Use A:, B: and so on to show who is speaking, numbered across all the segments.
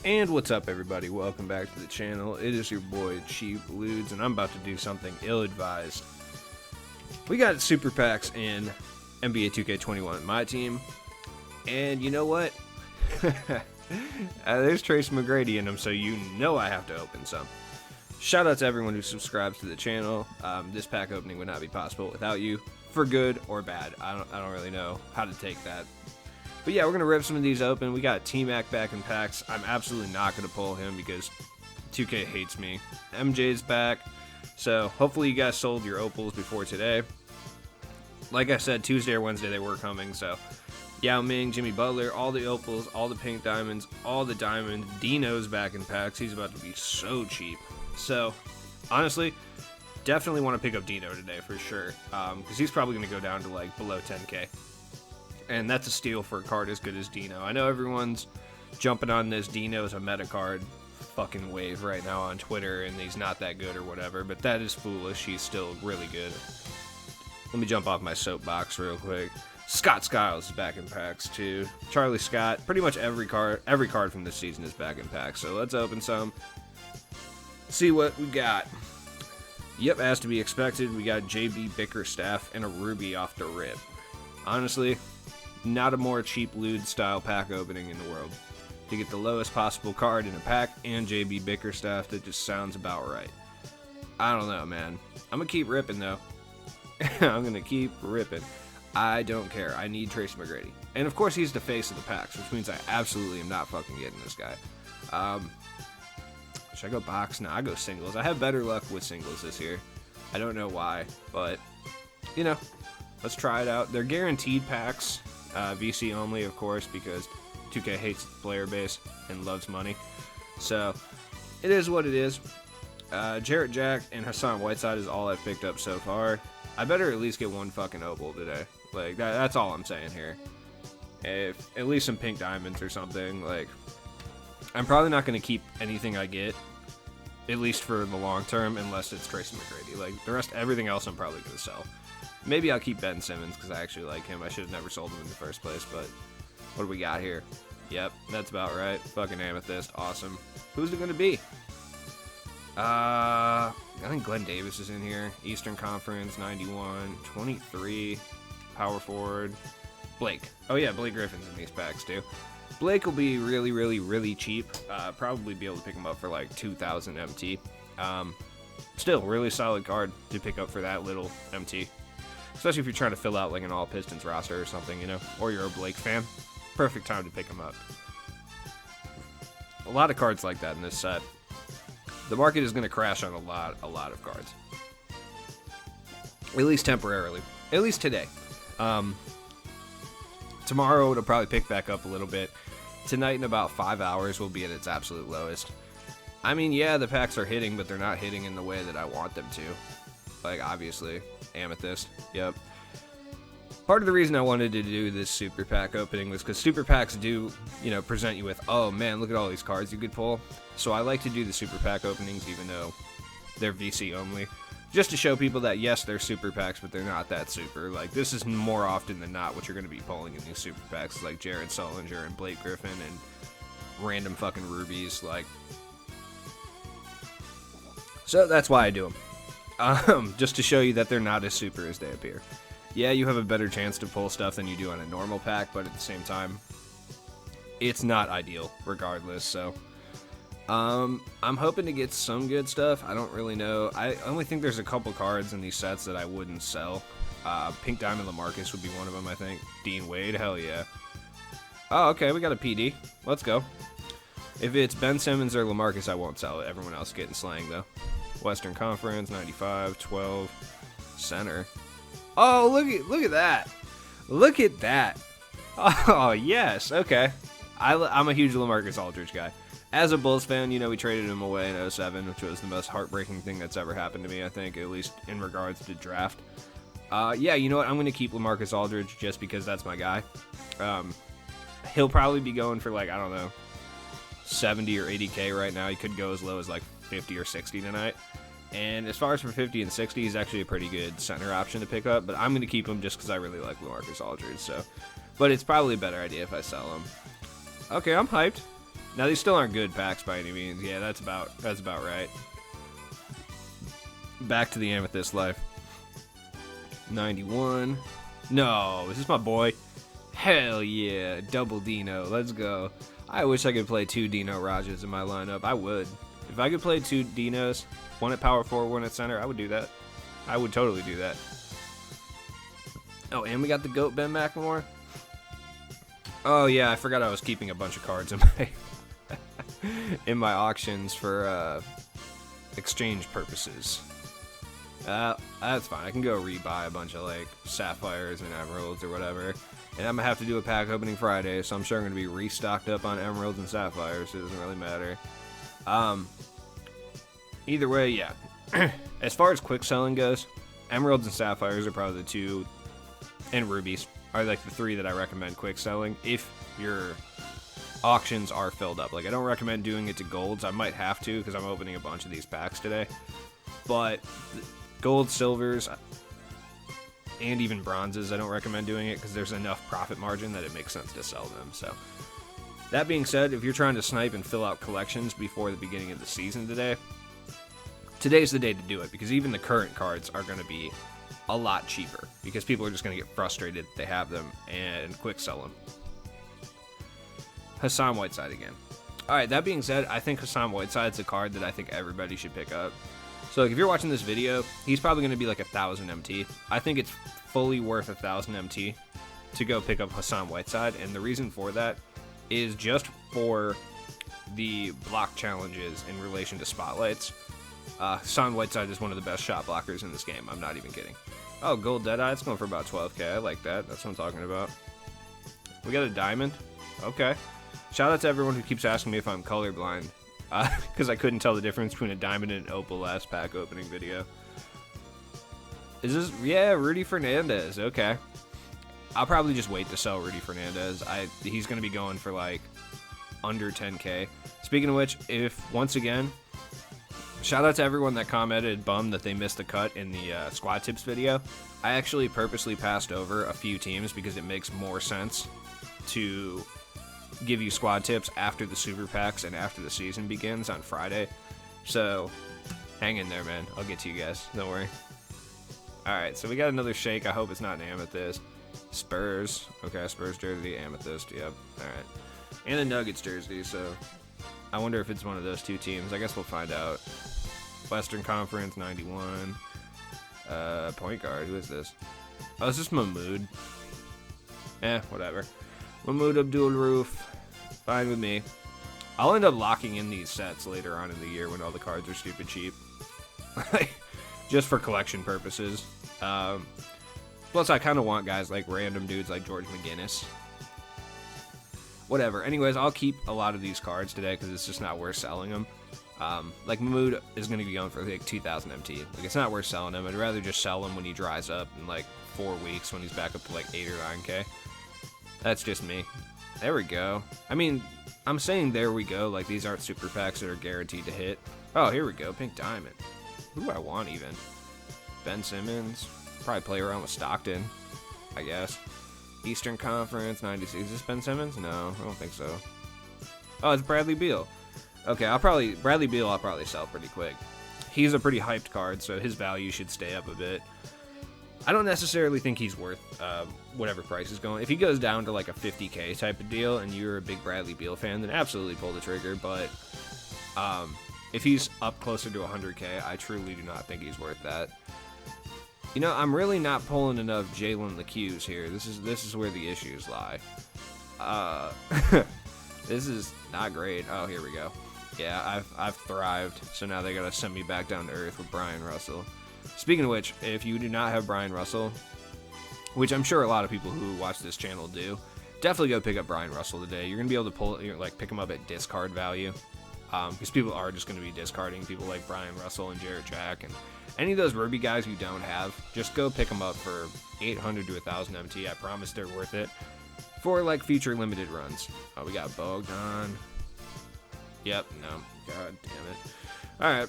A: And what's up, everybody? Welcome back to the channel. It is your boy Cheap Ludes, and I'm about to do something ill-advised. We got super packs in NBA 2K21, my team, and you know what? There's Tracy McGrady in them, so you know I have to open some. Shout out to everyone who subscribes to the channel. This pack opening would not be possible without you, for good or bad. I don't really know how to take that. But yeah, we're going to rip some of these open. We got T-Mac back in packs. I'm absolutely not going to pull him because 2K hates me. MJ's back. So hopefully you guys sold your opals before today. Like I said, Tuesday or Wednesday they were coming. So Yao Ming, Jimmy Butler, all the opals, all the pink diamonds, all the diamonds. Dino's back in packs. He's about to be so cheap. So honestly, definitely want to pick up Dino today for sure. Because he's probably going to go down to like below 10K. And that's a steal for a card as good as Dino. I know everyone's jumping on this Dino as a meta card fucking wave right now on Twitter, and he's not that good or whatever, but that is foolish. He's still really good. Let me jump off my soapbox real quick. Scott Skiles is back in packs too. Charlie Scott. Pretty much every card from this season is back in packs. So let's open some. See what we got. Yep, as to be expected, we got JB Bickerstaff and a Ruby off the rip. Honestly, not a more cheap lewd style pack opening in the world. To get the lowest possible card in a pack and JB Bickerstaff, that just sounds about right. I don't know, man. I'm gonna keep ripping though. I'm gonna keep ripping. I don't care. I need Tracy McGrady. And of course he's the face of the packs, which means I absolutely am not fucking getting this guy. Should I go box? No, I go singles. I have better luck with singles this year. I don't know why, but you know, let's try it out. They're guaranteed packs. VC only, of course, because 2K hates player base and loves money. So, it is what it is. Jarrett Jack and Hassan Whiteside is all I've picked up so far. I better at least get one fucking opal today. Like, that's all I'm saying here. If at least some pink diamonds or something. Like, I'm probably not going to keep anything I get, at least for the long term, unless it's Tracy McGrady. Like, the rest, everything else I'm probably going to sell. Maybe I'll keep Ben Simmons because I actually like him. I should have never sold him in the first place, but what do we got here? Yep, that's about right. Fucking Amethyst. Awesome. Who's it going to be? I think Glenn Davis is in here. Eastern Conference, 91, 23, power forward. Blake. Oh yeah, Blake Griffin's in these packs too. Blake will be really, really, really cheap. Probably be able to pick him up for like 2,000 MT. Still, really solid card to pick up for that little MT. Especially if you're trying to fill out like an all Pistons roster or something, you know, or you're a Blake fan. Perfect time to pick him up. A lot of cards like that in this set. The market is going to crash on a lot of cards. At least temporarily. At least today. Tomorrow it'll probably pick back up a little bit. Tonight in about 5 hours will be at its absolute lowest. I mean, yeah, the packs are hitting, but they're not hitting in the way that I want them to. Like, obviously. Amethyst. Yep. Part of the reason I wanted to do this super pack opening was because super packs do, you know, present you with, oh man, look at all these cards you could pull. So I like to do the super pack openings even though they're VC only. Just to show people that, yes, they're super packs, but they're not that super. Like, this is more often than not what you're going to be pulling in these super packs, like Jared Sullinger and Blake Griffin and random fucking rubies. Like, so that's why I do them. Just to show you that they're not as super as they appear. Yeah, you have a better chance to pull stuff than you do on a normal pack, but at the same time, it's not ideal regardless, so I'm hoping to get some good stuff. I don't really know. I only think there's a couple cards in these sets that I wouldn't sell. Pink Diamond LaMarcus would be one of them, I think. Dean Wade, hell yeah. Oh, okay, we got a PD. Let's go. If it's Ben Simmons or LaMarcus, I won't sell it. Everyone else getting slang, though. Western Conference, 95, 12, center. Oh, look at that. Look at that. Oh, yes. Okay. I'm a huge LaMarcus Aldridge guy. As a Bulls fan, you know, we traded him away in 07, which was the most heartbreaking thing that's ever happened to me, I think, at least in regards to draft. Yeah, you know what? I'm going to keep LaMarcus Aldridge just because that's my guy. He'll probably be going for, like, I don't know, 70 or 80K right now. He could go as low as, like, 50 or 60 tonight. And as far as for 50 and 60, he's actually a pretty good center option to pick up. But I'm going to keep him just because I really like LaMarcus Aldridge. So, but it's probably a better idea if I sell him. Okay, I'm hyped. Now these still aren't good packs by any means. Yeah, that's about right. Back to the Amethyst life. 91. No, is this my boy? Hell yeah, double Dino. Let's go. I wish I could play 2 Dino Rajas in my lineup. I would. If I could play 2 Dinos, one at power forward, one at center, I would do that. I would totally do that. Oh, and we got the GOAT Ben McLemore. Oh yeah, I forgot I was keeping a bunch of cards in my in my auctions for exchange purposes. That's fine. I can go rebuy a bunch of like sapphires and emeralds or whatever. And I'm gonna have to do a pack opening Friday, so I'm sure I'm gonna be restocked up on emeralds and sapphires. So it doesn't really matter. Either way, yeah. As far as quick selling goes, emeralds and sapphires are probably the 2, and rubies are like the 3 that I recommend quick selling if your auctions are filled up. Like, I don't recommend doing it to golds. I might have to because I'm opening a bunch of these packs today. But gold, silvers, and even bronzes, I don't recommend doing it because there's enough profit margin that it makes sense to sell them. So that being said, if you're trying to snipe and fill out collections before the beginning of the season today's the day to do it, because even the current cards are going to be a lot cheaper because people are just going to get frustrated that they have them and quick sell them. Hassan Whiteside again. Alright, that being said, I think Hassan Whiteside's a card that I think everybody should pick up. So like, if you're watching this video, he's probably going to be like 1,000 MT. I think it's fully worth 1,000 MT to go pick up Hassan Whiteside, and the reason for that is just for the block challenges in relation to spotlights. Hassan Whiteside is one of the best shot blockers in this game. I'm not even kidding. Oh, gold Deadeye. It's going for about 12k. I like that. That's what I'm talking about. We got a diamond. Okay. Shout out to everyone who keeps asking me if I'm colorblind. Because I couldn't tell the difference between a diamond and an opal last pack opening video. Is this... Yeah, Rudy Fernandez. Okay. I'll probably just wait to sell Rudy Fernandez. He's going to be going for, like, under 10k. Speaking of which, once again... Shout out to everyone that commented bummed that they missed the cut in the squad tips video. I actually purposely passed over a few teams because it makes more sense to give you squad tips after the super packs and after the season begins on Friday. So hang in there, man. I'll get to you guys. Don't worry. Alright, so we got another shake. I hope it's not an amethyst. Spurs. Okay, Spurs jersey, amethyst. Yep. Alright. And a Nuggets jersey, so I wonder if it's one of those 2 teams. I guess we'll find out. Western Conference, 91. Point guard. Who is this? Oh, is this Mahmoud? Whatever. Mahmoud Abdul-Rauf. Fine with me. I'll end up locking in these sets later on in the year when all the cards are stupid cheap. Just for collection purposes. Plus, I kind of want guys like random dudes like George McGinnis. Whatever. Anyways, I'll keep a lot of these cards today because it's just not worth selling them. Like, Mahmoud is going to be going for like 2,000 MT. Like, it's not worth selling him. I'd rather just sell him when he dries up in like 4 weeks when he's back up to like 8 or 9k. That's just me. There we go. I mean, I'm saying there we go. Like, these aren't super packs that are guaranteed to hit. Oh, here we go. Pink Diamond. Who do I want even? Ben Simmons. Probably play around with Stockton, I guess. Eastern Conference, 96. Is this Ben Simmons? No, I don't think so. Oh, it's Bradley Beal. Okay, Bradley Beal I'll probably sell pretty quick. He's a pretty hyped card, so his value should stay up a bit. I don't necessarily think he's worth whatever price is going. If he goes down to like a 50k type of deal and you're a big Bradley Beal fan, then absolutely pull the trigger. But if he's up closer to 100k, I truly do not think he's worth that. You know, I'm really not pulling enough Jalen LeCues here. This is where the issues lie. This is not great. Oh, here we go. Yeah, I've thrived. So now they gotta send me back down to earth with Brian Russell. Speaking of which, if you do not have Brian Russell, which I'm sure a lot of people who watch this channel do, definitely go pick up Brian Russell today. You're gonna be able to pick him up at discard value, because people are just gonna be discarding people like Brian Russell and Jarrett Jack and any of those Ruby guys you don't have. Just go pick them up for 800 to 1,000 MT. I promise they're worth it for like future limited runs. Oh, we got Bogdan. Yep, no, god damn it. All right.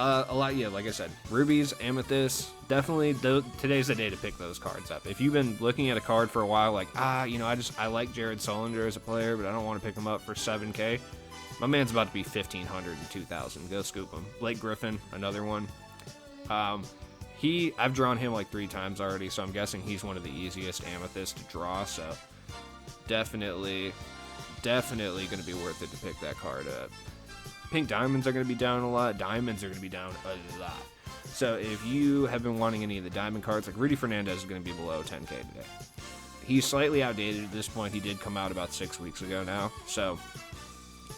A: A lot, yeah, like I said, rubies, amethysts, definitely today's the day to pick those cards up. If you've been looking at a card for a while, like, I like Jared Solinger as a player, but I don't want to pick him up for 7k, My man's about to be 1,500 and 2,000. Go scoop him. Blake Griffin, another one. I've drawn him like 3 times already, so I'm guessing he's one of the easiest amethysts to draw, so definitely going to be worth it to pick that card up. Pink diamonds are going to be down a lot. Diamonds are going to be down a lot. So if you have been wanting any of the diamond cards, like Rudy Fernandez is going to be below 10k today. He's slightly outdated at this point. He did come out about 6 weeks ago now, so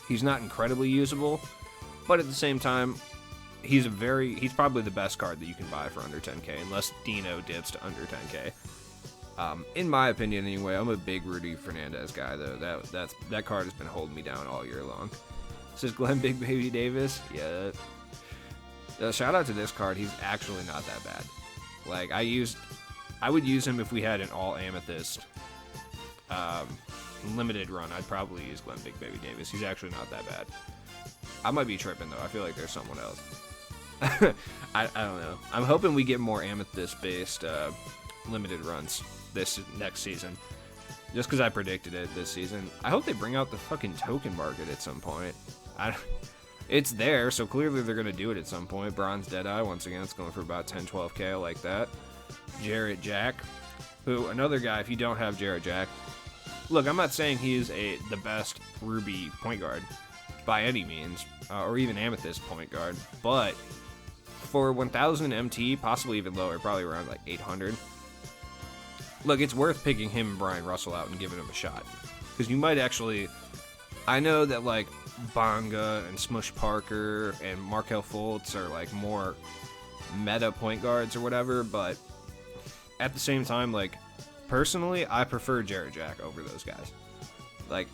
A: he's not incredibly usable, but at the same time, he's probably the best card that you can buy for under 10k, unless Dino dips to under 10k. In my opinion, anyway. I'm a big Rudy Fernandez guy, though. That card has been holding me down all year long. Says Glenn Big Baby Davis. Yeah. Shout out to this card. He's actually not that bad. Like, I would use him if we had an all amethyst limited run. I'd probably use Glenn Big Baby Davis. He's actually not that bad. I might be tripping, though. I feel like there's someone else. I don't know. I'm hoping we get more amethyst-based limited runs this next season. Just because I predicted it this season. I hope they bring out the fucking token market at some point. It's there, so clearly they're going to do it at some point. Bronze Deadeye, once again, it's going for about 10, 12k. I like that. Jarrett Jack, who, another guy, if you don't have Jarrett Jack, look, I'm not saying he is the best Ruby point guard by any means, or even Amethyst point guard, but for 1000 MT, possibly even lower, probably around like 800, look, it's worth picking him and Brian Russell out and giving him a shot. Because you might actually, I know that like Bonga and Smush Parker and Markelle Fultz are like more meta point guards or whatever, but at the same time, like, personally, I prefer Jarrett Jack over those guys. Like,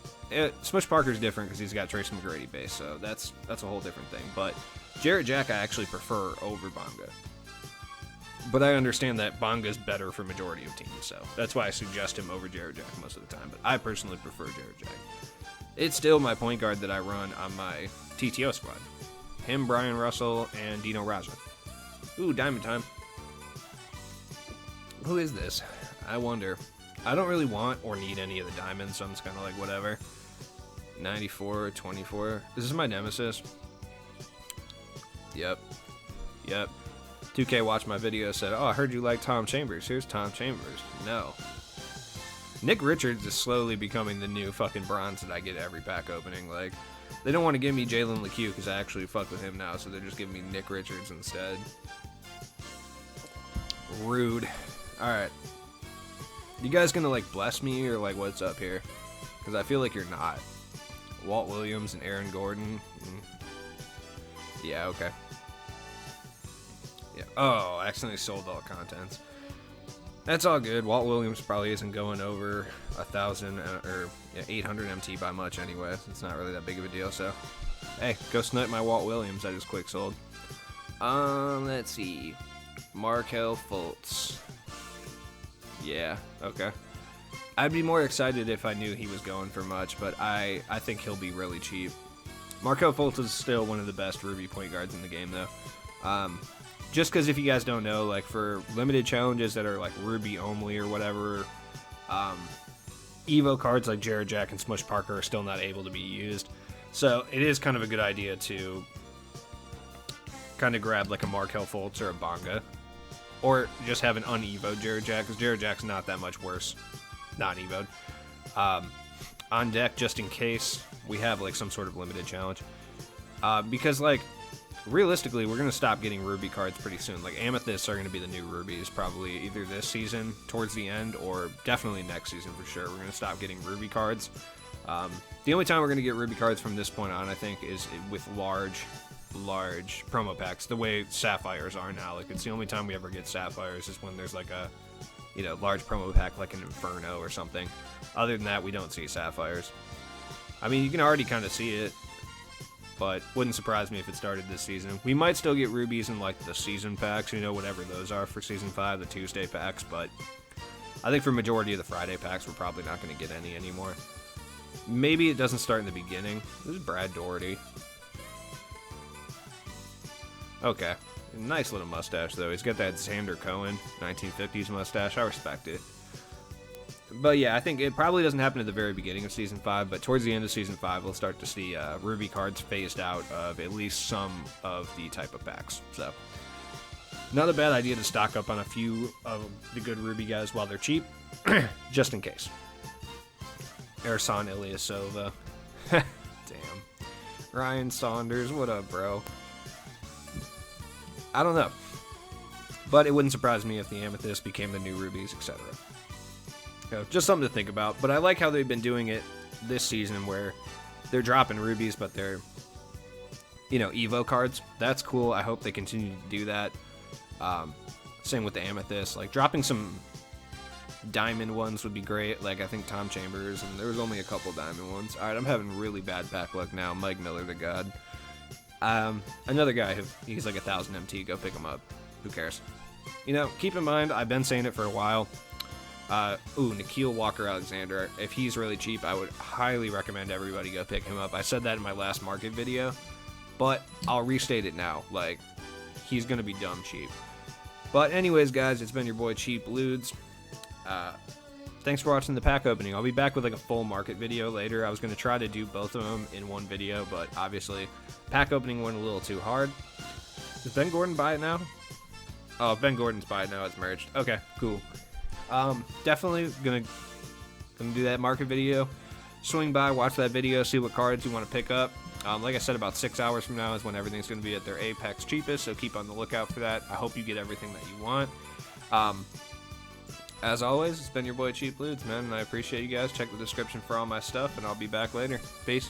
A: Smush Parker's different because he's got Tracy McGrady base, so that's a whole different thing. But Jarrett Jack I actually prefer over Bonga. But I understand that Bonga's better for majority of teams, so that's why I suggest him over Jarrett Jack most of the time. But I personally prefer Jarrett Jack. It's still my point guard that I run on my TTO squad. Him, Brian Russell, and Dino Raja. Ooh, diamond time. Who is this? I wonder. I don't really want or need any of the diamonds, so I'm just kind of like, whatever. 94, 24. Is this my nemesis? Yep. 2K watched my video, said, oh, I heard you like Tom Chambers. Here's Tom Chambers. No. Nick Richards is slowly becoming the new fucking bronze that I get every pack opening. Like, they don't want to give me Jalen LeCue because I actually fuck with him now, so they're just giving me Nick Richards instead. Rude. Alright. You guys gonna, like, bless me or, like, what's up here? Because I feel like you're not. Walt Williams and Aaron Gordon. Yeah, okay. Yeah. Oh, I accidentally sold all contents. That's all good. Walt Williams probably isn't going over 1,000 or 800 MT by much anyway. It's not really that big of a deal, so. Hey, go snipe my Walt Williams I just quick sold. Let's see. Markelle Fultz. Yeah, okay. I'd be more excited if I knew he was going for much, but I think he'll be really cheap. Markelle Fultz is still one of the best Ruby point guards in the game, though. Just because if you guys don't know, like for limited challenges that are like Ruby only or whatever, Evo cards like Jarrett Jack and Smush Parker are still not able to be used. So it is kind of a good idea to kind of grab like a Markelle Fultz or a Bonga. Or just have an un-evoed Jarrett Jack, because Jarrett Jack's not that much worse non-evoed. On deck, just in case we have like some sort of limited challenge. Because like, realistically, we're going to stop getting Ruby cards pretty soon. Like, Amethysts are going to be the new Rubies, probably either this season, towards the end, or definitely next season for sure. We're going to stop getting Ruby cards. The only time we're going to get Ruby cards from this point on, I think, is with large promo packs, the way Sapphires are now. Like, it's the only time we ever get Sapphires is when there's like a, large promo pack like an Inferno or something. Other than that, we don't see Sapphires. I mean, you can already kind of see it, but wouldn't surprise me if it started this season. We might still get Rubies in like the season packs, whatever those are for Season 5, the Tuesday packs, but I think for majority of the Friday packs, we're probably not going to get any anymore. Maybe it doesn't start in the beginning. This is Brad Daugherty. Okay. Nice little mustache, though. He's got that Xander Cohen 1950s mustache. I respect it. But yeah, I think it probably doesn't happen at the very beginning of Season 5, but towards the end of Season 5, we'll start to see Ruby cards phased out of at least some of the type of packs. So, not a bad idea to stock up on a few of the good Ruby guys while they're cheap, just in case. Ersan Ilyasova. Damn. Ryan Saunders, what up, bro? I don't know. But it wouldn't surprise me if the Amethyst became the new Rubies, etc. Just something to think about. But I like how they've been doing it this season where they're dropping Rubies, but they're, Evo cards. That's cool. I hope they continue to do that. Same with the Amethyst. Like, dropping some Diamond ones would be great. Like, I think Tom Chambers, and there was only a couple Diamond ones. Alright, I'm having really bad pack luck now. Mike Miller, the god. Another guy, he's like 1,000 MT. Go pick him up. Who cares? Keep in mind, I've been saying it for a while. Nikhil Walker-Alexander. If he's really cheap, I would highly recommend everybody go pick him up. I said that in my last market video, but I'll restate it now. Like, he's going to be dumb cheap. But anyways, guys, it's been your boy Cheap Ludes. Thanks for watching the pack opening. I'll be back with like a full market video later. I was going to try to do both of them in one video, but obviously pack opening went a little too hard. Does Ben Gordon buy it now? Oh, if Ben Gordon's buy it now, it's merged. Okay, cool. Definitely gonna do that market video. Swing by, watch that video, see what cards you want to pick up. Like I said, about 6 hours from now is when everything's going to be at their Apex cheapest, so keep on the lookout for that. I hope you get everything that you want. As always, it's been your boy Cheap Ludes, man, and I appreciate you guys. Check the description for all my stuff, and I'll be back later. Peace.